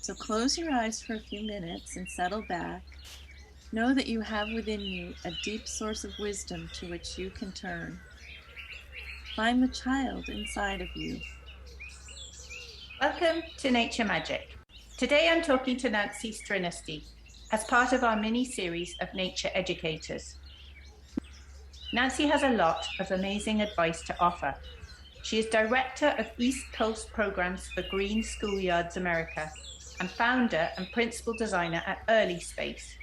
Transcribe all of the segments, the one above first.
So close your eyes for a few minutes and settle back. Know that you have within you a deep source of wisdom to which you can turn. Find the child inside of you. Welcome to Nature Magic. Today I'm talking to Nancy Striniste as part of our mini-series of nature educators. Nancy has a lot of amazing advice to offer. She is Director of East Coast Programs for Green Schoolyards America and founder and principal designer at EarlySpace.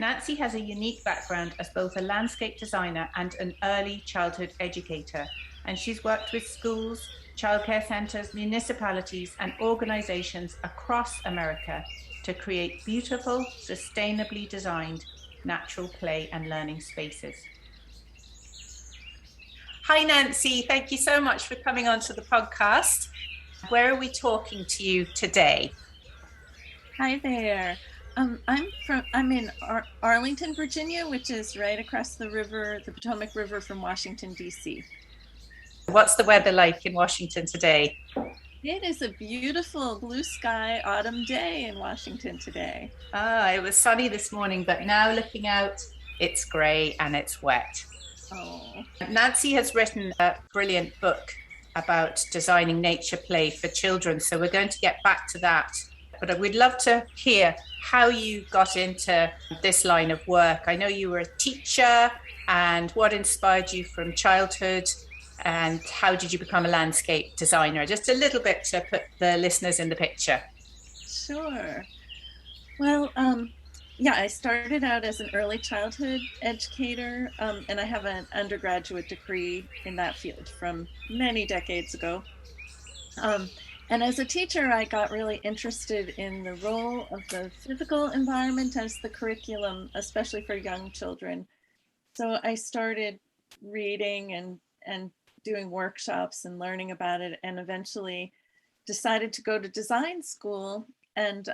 Nancy has a unique background as both a landscape designer and an early childhood educator, and she's worked with schools, childcare centres, municipalities, and organisations across America to create beautiful, sustainably designed natural play and learning spaces. Hi, Nancy. Thank you so much for coming onto the podcast. Where are we talking to you today? Hi there. I'm in Arlington, Virginia, which is right across the river, the Potomac River from Washington, D.C. What's the weather like in Washington today? It is a beautiful blue sky autumn day in Washington today. It was sunny this morning, but now looking out, it's grey and it's wet. Oh. Nancy has written a brilliant book about designing nature play for children, so we're going to get back to that. But I would love to hear how you got into this line of work. I know you were a teacher, and what inspired you from childhood, and how did you become a landscape designer? Just a little bit to put the listeners in the picture. Sure. Well, yeah, I started out as an early childhood educator, and I have an undergraduate degree in that field from many decades ago. And as a teacher, I got really interested in the role of the physical environment as the curriculum, especially for young children. So I started reading and doing workshops and learning about it, and eventually decided to go to design school and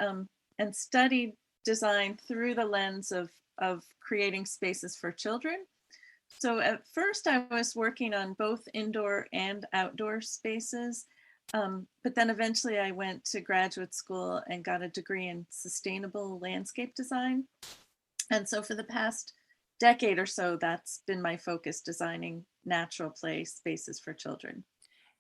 study design through the lens of creating spaces for children. So at first I was working on both indoor and outdoor spaces. But then eventually I went to graduate school and got a degree in sustainable landscape design. And so for the past decade or so, that's been my focus, designing natural play spaces for children.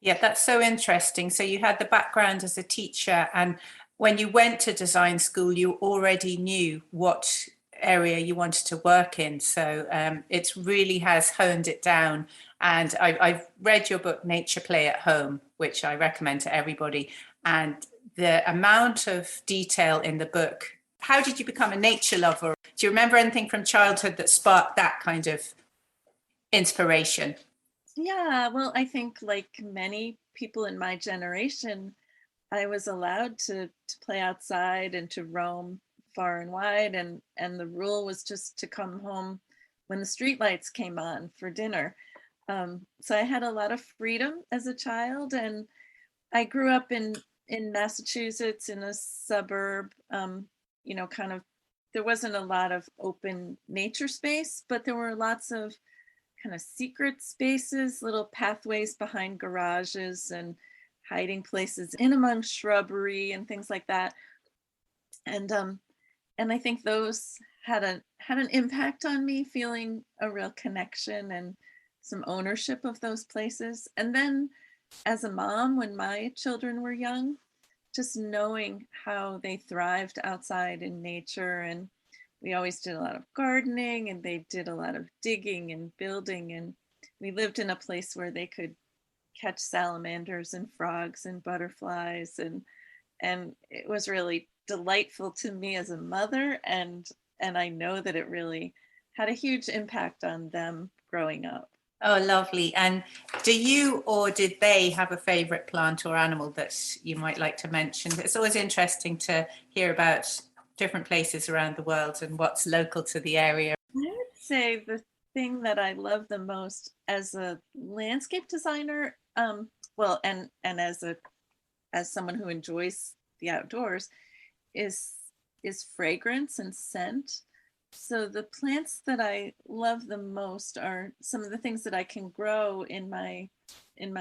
Yeah, that's so interesting. So you had the background as a teacher, and when you went to design school, you already knew what area you wanted to work in. So it really has honed it down. And I've read your book, Nature Play at Home, which I recommend to everybody. And the amount of detail in the book. How did you become a nature lover? Do you remember anything from childhood that sparked that kind of inspiration? Yeah, well, I think like many people in my generation, I was allowed to play outside and to roam far and wide, and the rule was just to come home when the streetlights came on for dinner. So I had a lot of freedom as a child, and I grew up in Massachusetts in a suburb. Kind of there wasn't a lot of open nature space, but there were lots of kind of secret spaces, little pathways behind garages and hiding places in among shrubbery and things like that. And I think those had an impact on me, feeling a real connection and some ownership of those places. And then as a mom, when my children were young, just knowing how they thrived outside in nature. And we always did a lot of gardening, and they did a lot of digging and building. And we lived in a place where they could catch salamanders and frogs and butterflies. And it was really delightful to me as a mother. And I know that it really had a huge impact on them growing up. Oh, lovely. And do you or did they have a favorite plant or animal that you might like to mention? It's always interesting to hear about different places around the world and what's local to the area. I would say the thing that I love the most as a landscape designer, well, and as someone who enjoys the outdoors, is fragrance and scent. So the plants that I love the most are some of the things that I can grow in my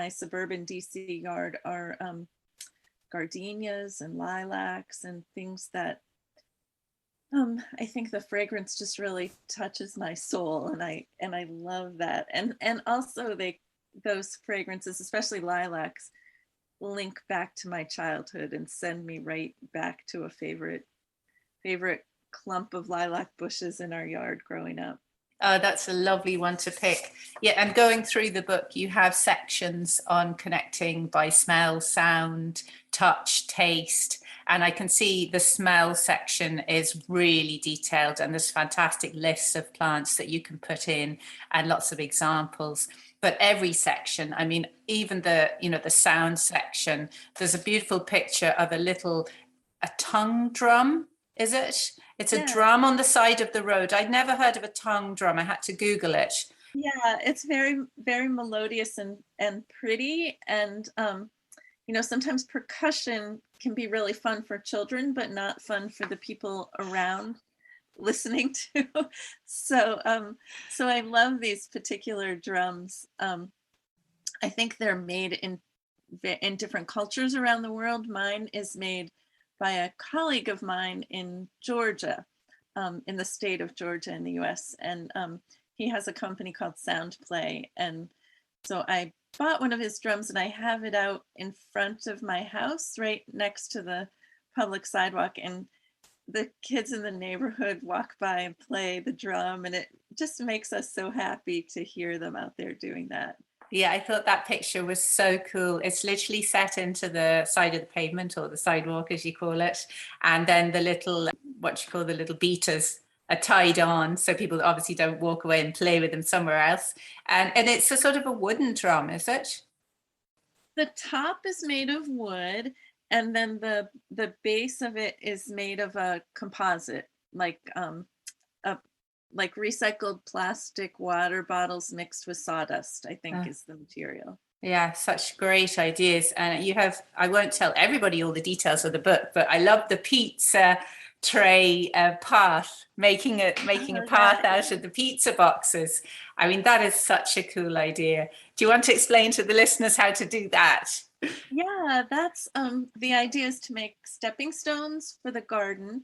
suburban DC yard are gardenias and lilacs and things that I think the fragrance just really touches my soul, and I love that. And also those fragrances, especially lilacs, link back to my childhood and send me right back to a favorite clump of lilac bushes in our yard growing up. Oh, that's a lovely one to pick. Yeah, and going through the book, you have sections on connecting by smell, sound, touch, taste. And I can see the smell section is really detailed, and there's fantastic lists of plants that you can put in and lots of examples. But every section, I mean, even the sound section, there's a beautiful picture of a tongue drum, is it? It's a Yeah, drum on the side of the road. I'd never heard of a tongue drum. I had to Google it. yeah, it's very, very melodious and pretty. And sometimes percussion can be really fun for children, but not fun for the people around listening to. So I love these particular drums. I think they're made in different cultures around the world. Mine is made by a colleague of mine in Georgia, in the state of Georgia in the US. And he has a company called Sound Play. And so I bought one of his drums, and I have it out in front of my house right next to the public sidewalk. And the kids in the neighborhood walk by and play the drum, and it just makes us so happy to hear them out there doing that. Yeah, I thought that picture was so cool. It's literally set into the side of the pavement, or the sidewalk, as you call it. And then the little, what you call the little beaters, are tied on. So people obviously don't walk away and play with them somewhere else. And it's a sort of a wooden drum, is it? The top is made of wood, and then the base of it is made of a composite, a like recycled plastic water bottles mixed with sawdust, I think is the material. Yeah, such great ideas. And I won't tell everybody all the details of the book, but I love the pizza tray path, making a path out of the pizza boxes. I mean, that is such a cool idea. Do you want to explain to the listeners how to do that? Yeah, that's the idea is to make stepping stones for the garden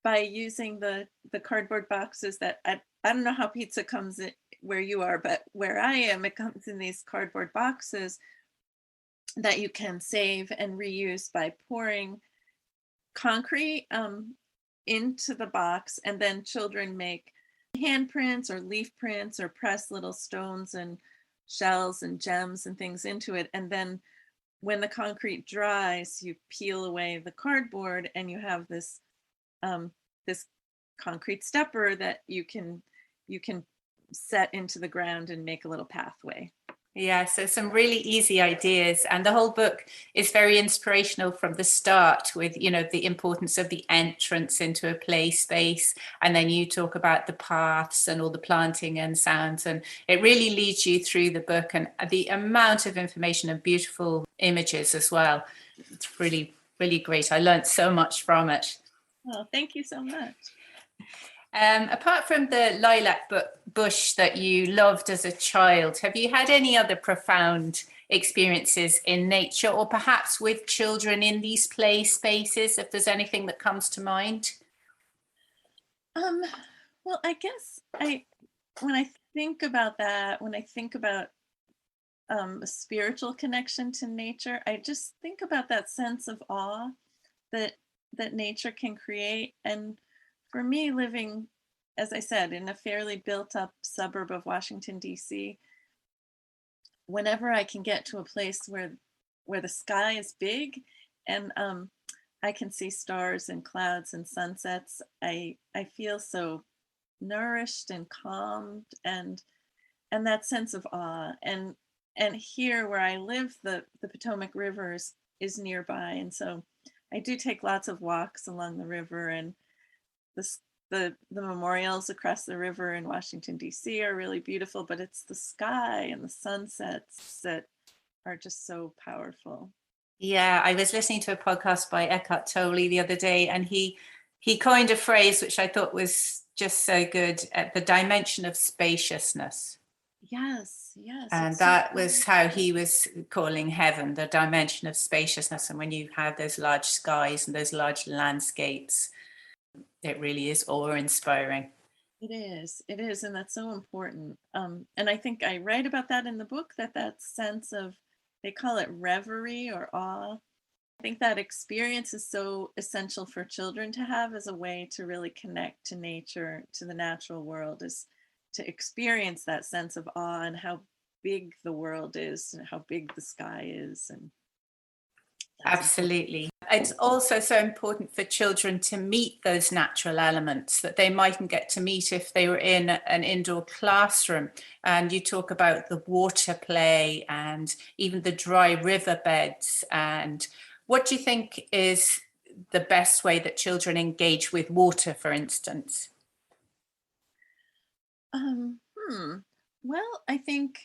by using the cardboard boxes that I don't know how pizza comes in where you are, but where I am, it comes in these cardboard boxes that you can save and reuse by pouring concrete into the box, and then children make handprints or leaf prints or press little stones and shells and gems and things into it. And then when the concrete dries, you peel away the cardboard, and you have this concrete stepper that you can set into the ground and make a little pathway. Yeah, so some really easy ideas. And the whole book is very inspirational from the start with, the importance of the entrance into a play space. And then you talk about the paths and all the planting and sounds. And it really leads you through the book, and the amount of information and beautiful images as well. It's really, really great. I learned so much from it. Well, thank you so much. Apart from the lilac bush that you loved as a child, have you had any other profound experiences in nature, or perhaps with children in these play spaces, if there's anything that comes to mind? Well, I guess when I think about that, when I think about a spiritual connection to nature, I just think about that sense of awe that nature can create. And for me, living, as I said, in a fairly built up suburb of Washington, D.C., whenever I can get to a place where the sky is big and I can see stars and clouds and sunsets, I feel so nourished and calmed, and that sense of awe. And here where I live, the Potomac River is nearby, and so I do take lots of walks along the river, and the memorials across the river in Washington, D.C. are really beautiful, but it's the sky and the sunsets that are just so powerful. Yeah, I was listening to a podcast by Eckhart Tolle the other day, and he coined a phrase which I thought was just so good, the dimension of spaciousness. Yes, yes, And it's so that was how he was calling heaven, the dimension of spaciousness. And when you have those large skies and those large landscapes, it really is awe-inspiring. it is, and that's so important. And I think I write about that in the book, that sense of, they call it reverie or awe. I think that experience is so essential for children to have as a way to really connect to nature, to the natural world, is to experience that sense of awe and how big the world is and how big the sky is. And that's important. Absolutely. It's also so important for children to meet those natural elements that they mightn't get to meet if they were in an indoor classroom. And you talk about the water play and even the dry riverbeds. And what do you think is the best way that children engage with water, for instance? Um, hmm. Well, I think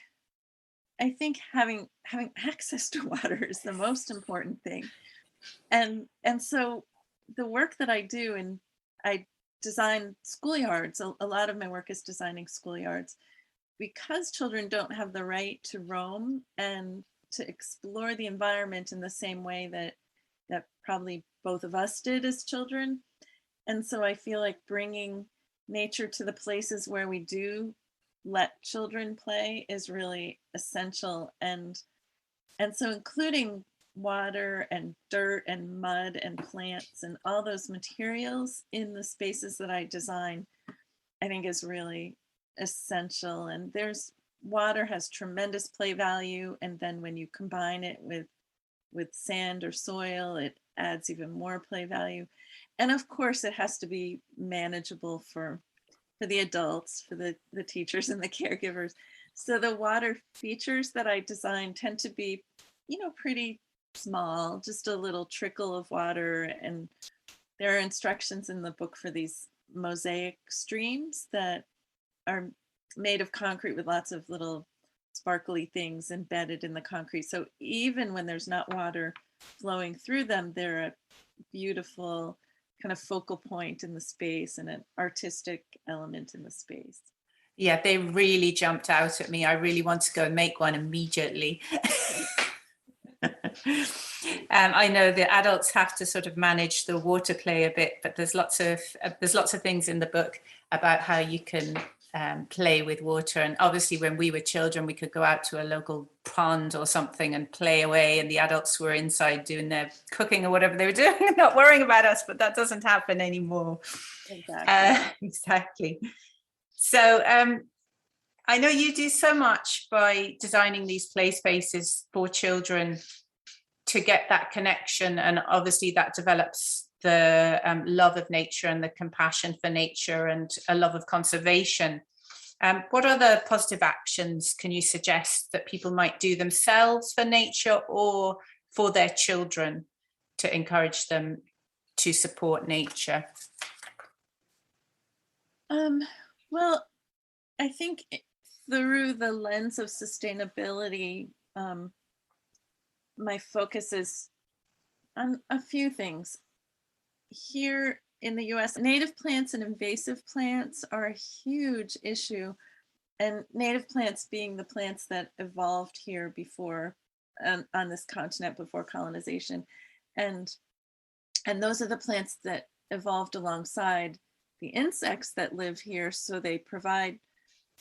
having access to water is the most important thing. And so the work that I do, and I design schoolyards. A lot of my work is designing schoolyards because children don't have the right to roam and to explore the environment in the same way that probably both of us did as children. And so I feel like bringing nature to the places where we do let children play is really essential. And so including water and dirt and mud and plants and all those materials in the spaces that I design, I think is really essential. And there's water has tremendous play value, and then when you combine it with sand or soil, it adds even more play value. And of course, it has to be manageable for the adults, for the teachers and the caregivers. So the water features that I design tend to be, pretty small, just a little trickle of water. And there are instructions in the book for these mosaic streams that are made of concrete with lots of little sparkly things embedded in the concrete. So even when there's not water flowing through them, they're a beautiful kind of focal point in the space and an artistic element in the space. Yeah, they really jumped out at me. I really want to go and make one immediately. I know the adults have to sort of manage the water play a bit, but there's lots of things in the book about how you can play with water. And obviously, when we were children, we could go out to a local pond or something and play away, and the adults were inside doing their cooking or whatever they were doing, not worrying about us. But that doesn't happen anymore. Exactly. Exactly. So I know you do so much by designing these play spaces for children to get that connection, and obviously that develops the love of nature and the compassion for nature and a love of conservation. What other positive actions can you suggest that people might do themselves for nature or for their children to encourage them to support nature? Um, well, I think through the lens of sustainability, my focus is on a few things. Here in the US, native plants and invasive plants are a huge issue. And native plants being the plants that evolved here before, on this continent before colonization. And and those are the plants that evolved alongside the insects that live here. So they provide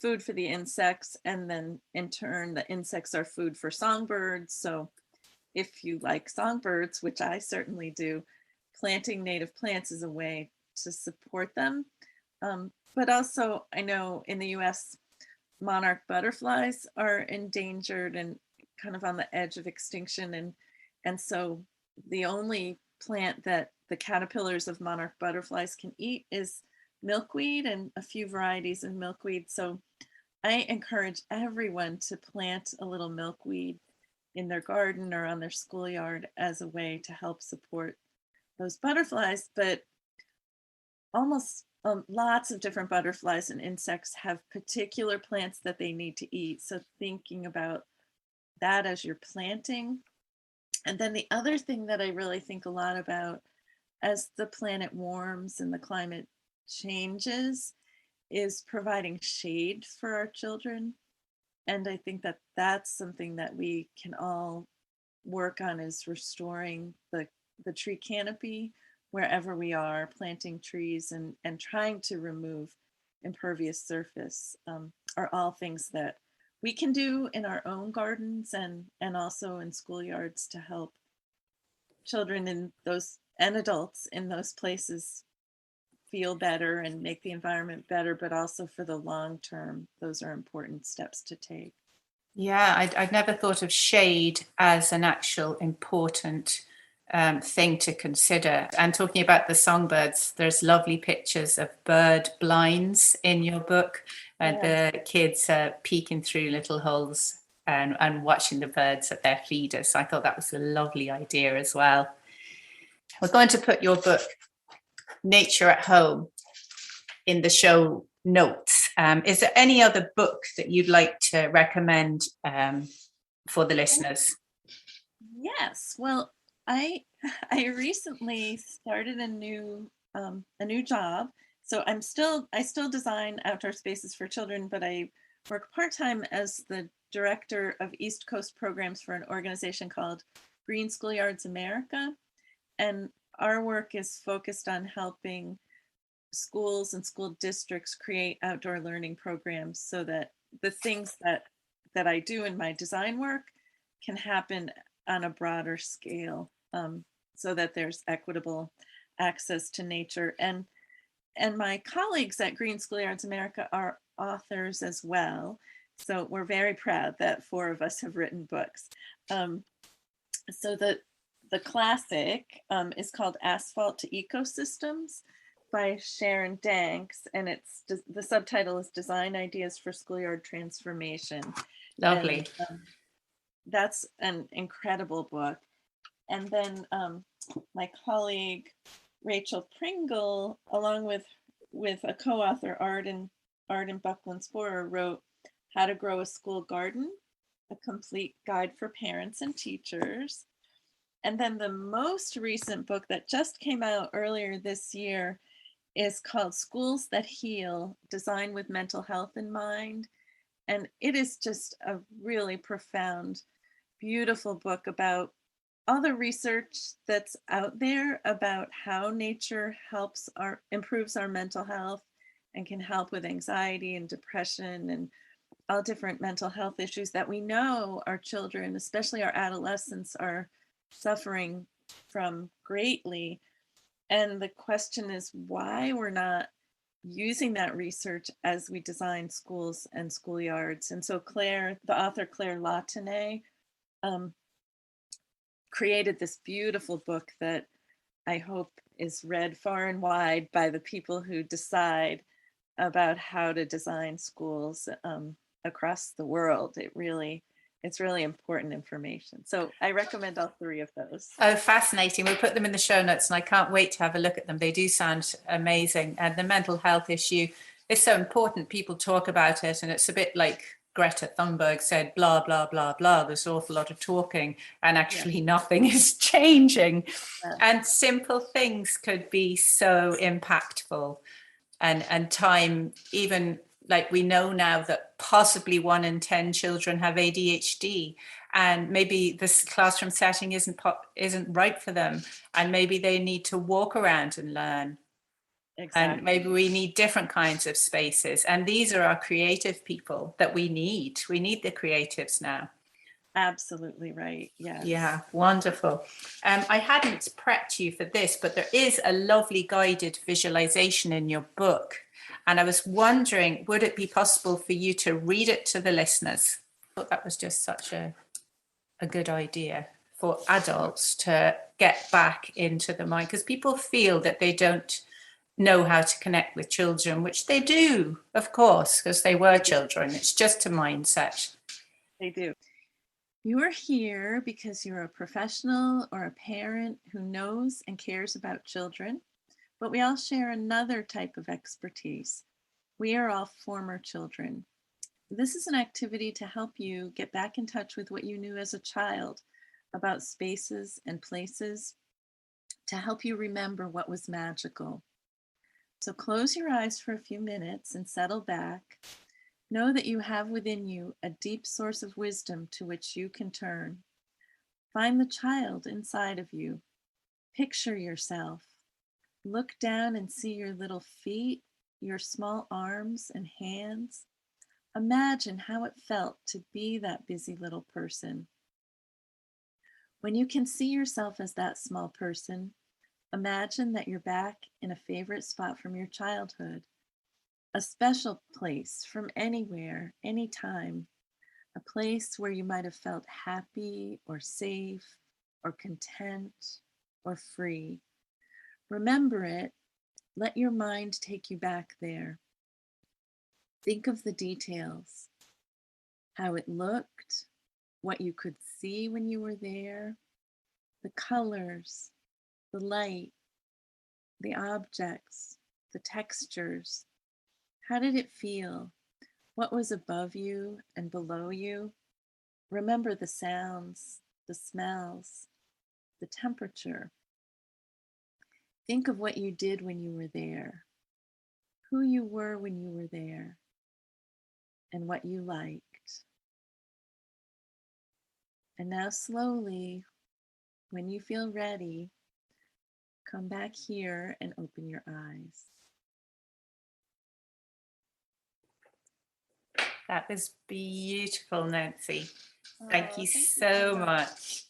food for the insects, and then in turn, the insects are food for songbirds. So if you like songbirds, which I certainly do, planting native plants is a way to support them. But also, I know in the US, monarch butterflies are endangered and kind of on the edge of extinction. And so the only plant that the caterpillars of monarch butterflies can eat is milkweed and a few varieties of milkweed. So I encourage everyone to plant a little milkweed in their garden or on their schoolyard as a way to help support those butterflies. But almost lots of different butterflies and insects have particular plants that they need to eat. So thinking about that as you're planting. And then the other thing that I really think a lot about as the planet warms and the climate changes is providing shade for our children. And I think that that's something that we can all work on, is restoring the tree canopy wherever we are, planting trees and trying to remove impervious surface, are all things that we can do in our own gardens and also in schoolyards to help children in those and adults in those places feel better and make the environment better, but also for the long term, those are important steps to take. Yeah, I'd never thought of shade as an actual important thing to consider. And talking about the songbirds, there's lovely pictures of bird blinds in your book, and Yes. the kids peeking through little holes and watching the birds at their feeders. So I thought that was a lovely idea as well. We're going to put your book, Nature at Home, in the show notes. Is there any other book that you'd like to recommend for the listeners? Yes. Well, I I recently started a new job. So I still design outdoor spaces for children, but I work part-time as the director of East Coast programs for an organization called Green Schoolyards America. And our work is focused on helping schools and school districts create outdoor learning programs so that the things that I do in my design work can happen on a broader scale, so that there's equitable access to nature. And my colleagues at Green Schoolyards America are authors as well. So we're very proud that four of us have written books. So the classic is called Asphalt to Ecosystems by Sharon Danks, and the subtitle is Design Ideas for Schoolyard Transformation. And Lovely. that's an incredible book. And then my colleague Rachel Pringle, along with a co-author Arden Buckland Sporer, wrote How to Grow a School Garden, a complete guide for parents and teachers. And then the most recent book that just came out earlier this year is called Schools That Heal, Design with Mental Health in Mind. And it is just a really profound, beautiful book about all the research that's out there about how nature improves our mental health and can help with anxiety and depression and all different mental health issues that we know our children, especially our adolescents, are suffering from greatly. And the question is why we're not using that research as we design schools and schoolyards. And so the author Claire Latané, created this beautiful book that I hope is read far and wide by the people who decide about how to design schools across the world. It's really important information. So I recommend all three of those. Oh, fascinating. We'll put them in the show notes, and I can't wait to have a look at them. They do sound amazing. And the mental health issue is so important. People talk about it, and it's a bit like Greta Thunberg said, blah, blah, blah, blah. There's an awful lot of talking, and actually nothing is changing. Yeah. And simple things could be so impactful. And time, even like we know now that possibly 1 in 10 children have ADHD, and maybe this classroom setting isn't right for them, and maybe they need to walk around and learn. Exactly. And maybe we need different kinds of spaces, and these are our creative people that we need the creatives now. Absolutely right. Yes. Yeah, wonderful. I hadn't prepped you for this, but there is a lovely guided visualization in your book. And I was wondering, would it be possible for you to read it to the listeners? I thought that was just such a good idea for adults to get back into the mind, because people feel that they don't know how to connect with children, which they do, of course, because they were children. It's just a mindset. They do. You are here because you're a professional or a parent who knows and cares about children, but we all share another type of expertise. We are all former children. This is an activity to help you get back in touch with what you knew as a child about spaces and places, to help you remember what was magical. So close your eyes for a few minutes and settle back. Know that you have within you a deep source of wisdom to which you can turn. Find the child inside of you. Picture yourself. Look down and see your little feet, your small arms and hands. Imagine how it felt to be that busy little person. When you can see yourself as that small person, imagine that you're back in a favorite spot from your childhood, a special place from anywhere, anytime, a place where you might have felt happy or safe or content or free. Remember it. Let your mind take you back there. Think of the details, how it looked, what you could see when you were there, the colors, the light, the objects, the textures. How did it feel? What was above you and below you? Remember the sounds, the smells, the temperature. Think of what you did when you were there, who you were when you were there, and what you liked. And now, slowly, when you feel ready, come back here and open your eyes. That was beautiful, Nancy. Oh, Thank you thank you so so much. much.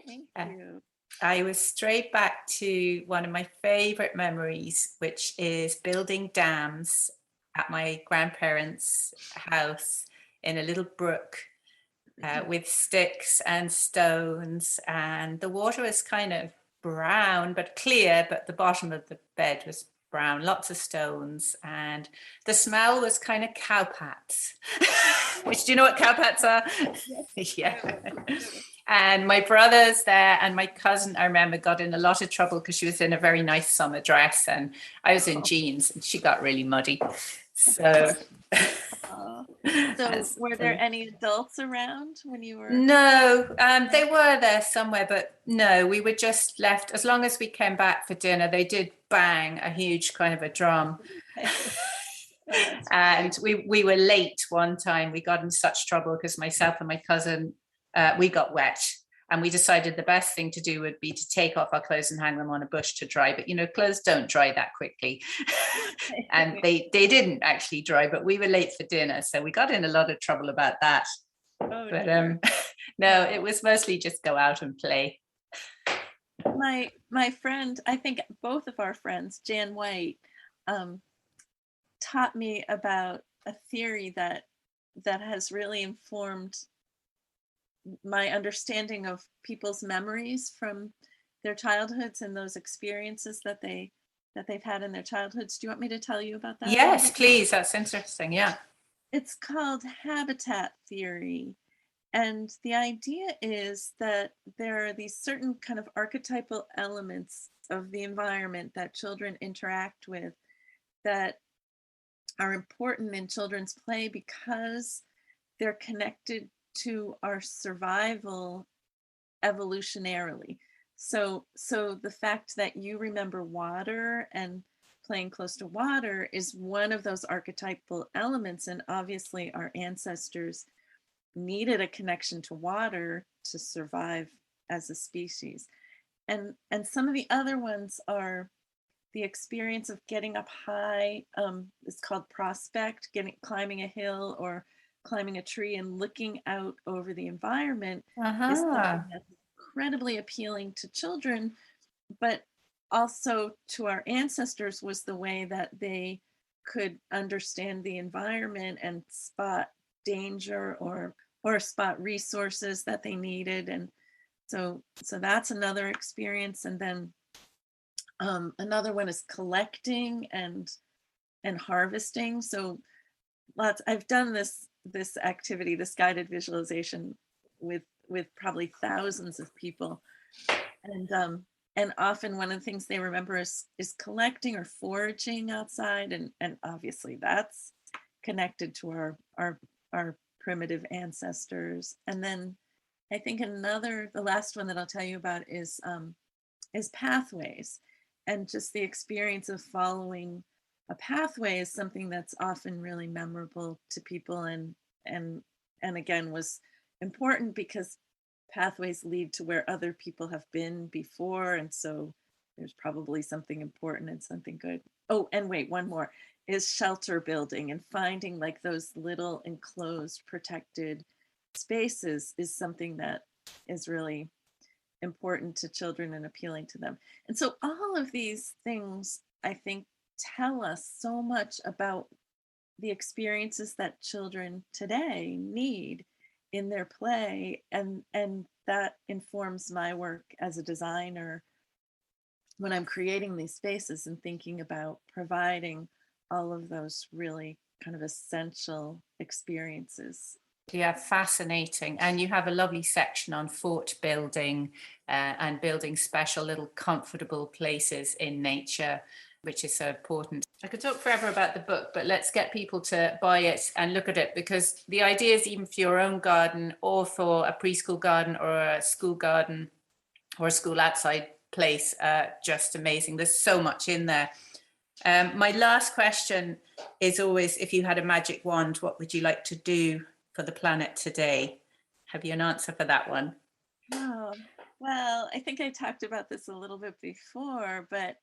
Thank Uh, you. I was straight back to one of my favorite memories, which is building dams at my grandparents' house in a little brook with sticks and stones. And the water was kind of brown but clear, but the bottom of the bed was brown, lots of stones. And the smell was kind of cowpats, which, do you know what cowpats are? Yes, Yeah. I do. And my brothers there and my cousin, I remember, got in a lot of trouble because she was in a very nice summer dress and I was in Oh, jeans and she got really muddy. So, oh. So, that's were there funny. any adults around when you were? No, they were there somewhere, but no, we were just left. As long as we came back for dinner, they did bang a huge kind of a drum. Oh, that's great. And we were late one time. We got in such trouble because myself and my cousin, we got wet. And we decided the best thing to do would be to take off our clothes and hang them on a bush to dry. But, you know, clothes don't dry that quickly. And they didn't actually dry, but we were late for dinner. So we got in a lot of trouble about that. Oh But dear. no, it Oh. was mostly just go out and play. My friend, I think both of our friends, Jan White, um, taught me about a theory that has really informed my understanding of people's memories from their childhoods and those experiences that they've had in their childhoods. Do you want me to tell you about that a little Yes, bit? please. That's interesting. Yeah. It's called habitat theory. And the idea is that there are these certain kind of archetypal elements of the environment that children interact with that are important in children's play because they're connected to our survival evolutionarily. So the fact that you remember water and playing close to water is one of those archetypal elements. And obviously our ancestors needed a connection to water to survive as a species. And some of the other ones are the experience of getting up high. It's called prospect, climbing a hill or climbing a tree and looking out over the environment is something Uh-huh. that's incredibly appealing to children, but also to our ancestors was the way that they could understand the environment and spot danger or spot resources that they needed. And so that's another experience. And then another one is collecting and harvesting. So I've done this activity, this guided visualization with probably thousands of people, and often one of the things they remember is collecting or foraging outside, and obviously that's connected to our primitive ancestors. And then I think the last one that I'll tell you about is pathways, and just the experience of following a pathway is something that's often really memorable to people, and and again was important because pathways lead to where other people have been before, and so there's probably something important and something good. Oh, and wait, one more is shelter building, and finding like those little enclosed protected spaces is something that is really important to children and appealing to them. And so all of these things, I think, tell us so much about the experiences that children today need in their play, and that informs my work as a designer when I'm creating these spaces and thinking about providing all of those really kind of essential experiences. Yeah, fascinating. And you have a lovely section on fort building and building special little comfortable places in nature, which is so important. I could talk forever about the book, but let's get people to buy it and look at it, because the ideas, even for your own garden or for a preschool garden or a school garden or a school outside place, just amazing. There's so much in there. My last question is always, if you had a magic wand, what would you like to do for the planet today? Have you an answer for that one? Oh, well, I think I talked about this a little bit before, but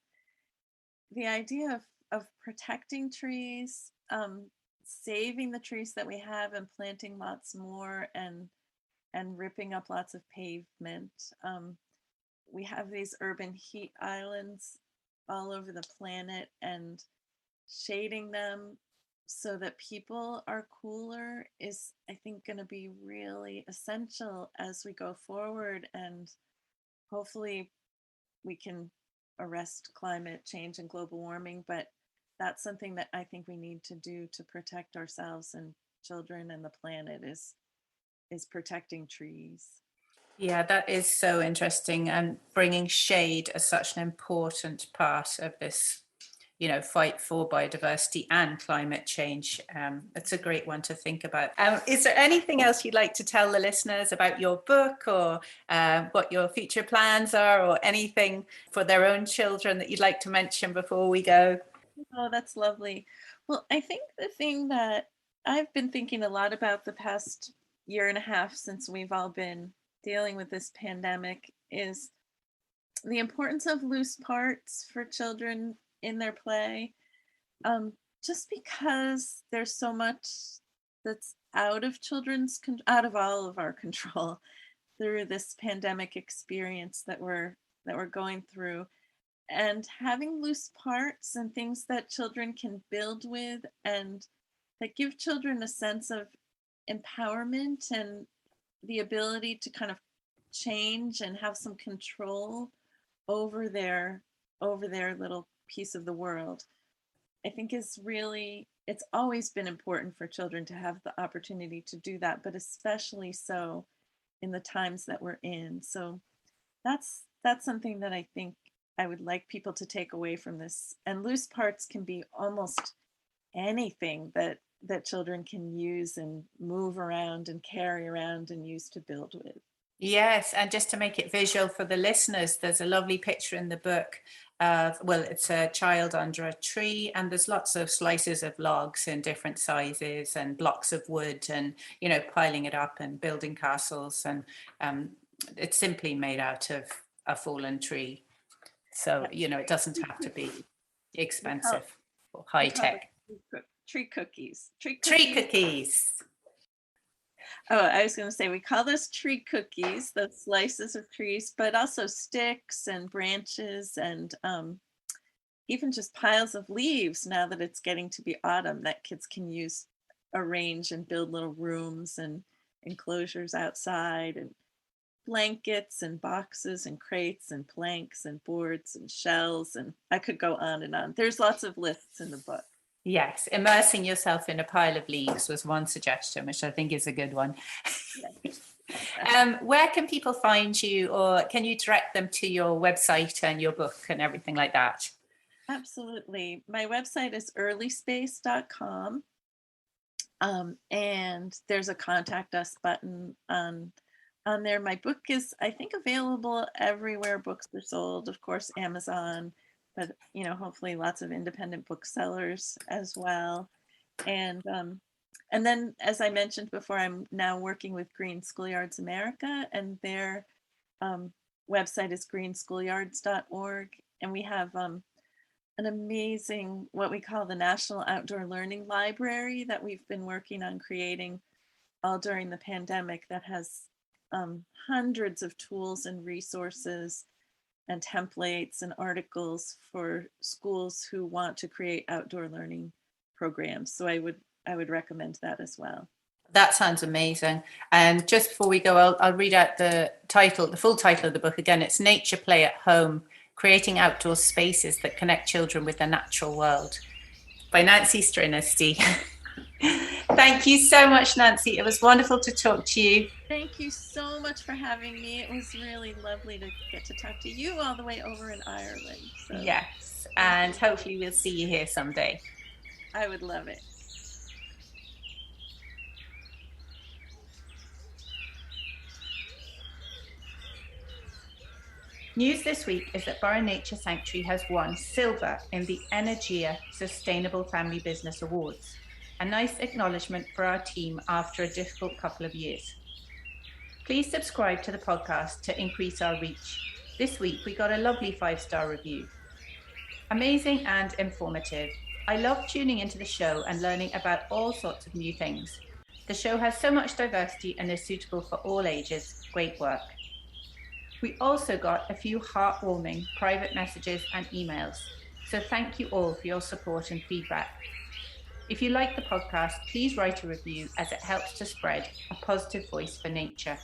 the idea of protecting trees, saving the trees that we have and planting lots more, and ripping up lots of pavement. We have these urban heat islands all over the planet, and shading them so that people are cooler is, I think, going to be really essential as we go forward. And hopefully we can arrest climate change and global warming, but that's something that I think we need to do to protect ourselves and children and the planet is protecting trees. Yeah, that is so interesting. And bringing shade as such an important part of this, fight for biodiversity and climate change. It's a great one to think about. Is there anything else you'd like to tell the listeners about your book, or what your future plans are, or anything for their own children that you'd like to mention before we go? Oh, that's lovely. Well, I think the thing that I've been thinking a lot about the past year and a half since we've all been dealing with this pandemic is the importance of loose parts for children in their play. Um, just because there's so much that's out of all of our control through this pandemic experience that we're going through, and having loose parts and things that children can build with, and that give children a sense of empowerment and the ability to kind of change and have some control over their little piece of the world, I think is really, it's always been important for children to have the opportunity to do that, but especially so in the times that we're in. So that's something that I think I would like people to take away from this. And loose parts can be almost anything that children can use and move around and carry around and use to build with. Yes, and just to make it visual for the listeners, there's a lovely picture in the book of, well, it's a child under a tree, and there's lots of slices of logs in different sizes and blocks of wood, and piling it up and building castles, and it's simply made out of a fallen tree. So it doesn't have to be We call expensive or high we call tech. them tree cookies. Tree Tree cookies. cookies. Oh, I was going to say we call this tree cookies, the slices of trees, but also sticks and branches, and even just piles of leaves now that it's getting to be autumn that kids can use, arrange and build little rooms and enclosures outside, and blankets and boxes and crates and planks and boards and shells. And I could go on and on. There's lots of lists in the book. Yes, immersing yourself in a pile of leaves was one suggestion, which I think is a good one. Where can people find you, or can you direct them to your website and your book and everything like that? Absolutely. My website is earlyspace.com. And there's a contact us button on there. My book is, I think, available everywhere books are sold. Of course, Amazon, but hopefully lots of independent booksellers as well. And then, as I mentioned before, I'm now working with Green Schoolyards America, and their website is greenschoolyards.org. And we have an amazing, what we call the National Outdoor Learning Library that we've been working on creating all during the pandemic, that has hundreds of tools and resources and templates and articles for schools who want to create outdoor learning programs. So I would recommend that as well. That sounds amazing. And just before we go, I'll read out the full title of the book again. It's Nature Play at Home, Creating Outdoor Spaces that Connect Children with the Natural World, by Nancy Striniste. Thank you so much, Nancy. It was wonderful to talk to you. Thank you so much for having me. It was really lovely to get to talk to you all the way over in Ireland. So. Yes, and hopefully we'll see you here someday. I would love it. News this week is that Burren Nature Sanctuary has won silver in the Energia Sustainable Family Business Awards. A nice acknowledgement for our team after a difficult couple of years. Please subscribe to the podcast to increase our reach. This week we got a lovely 5-star review. Amazing and informative. I love tuning into the show and learning about all sorts of new things. The show has so much diversity and is suitable for all ages. Great work. We also got a few heartwarming private messages and emails. So thank you all for your support and feedback. If you like the podcast, please write a review, as it helps to spread a positive voice for nature.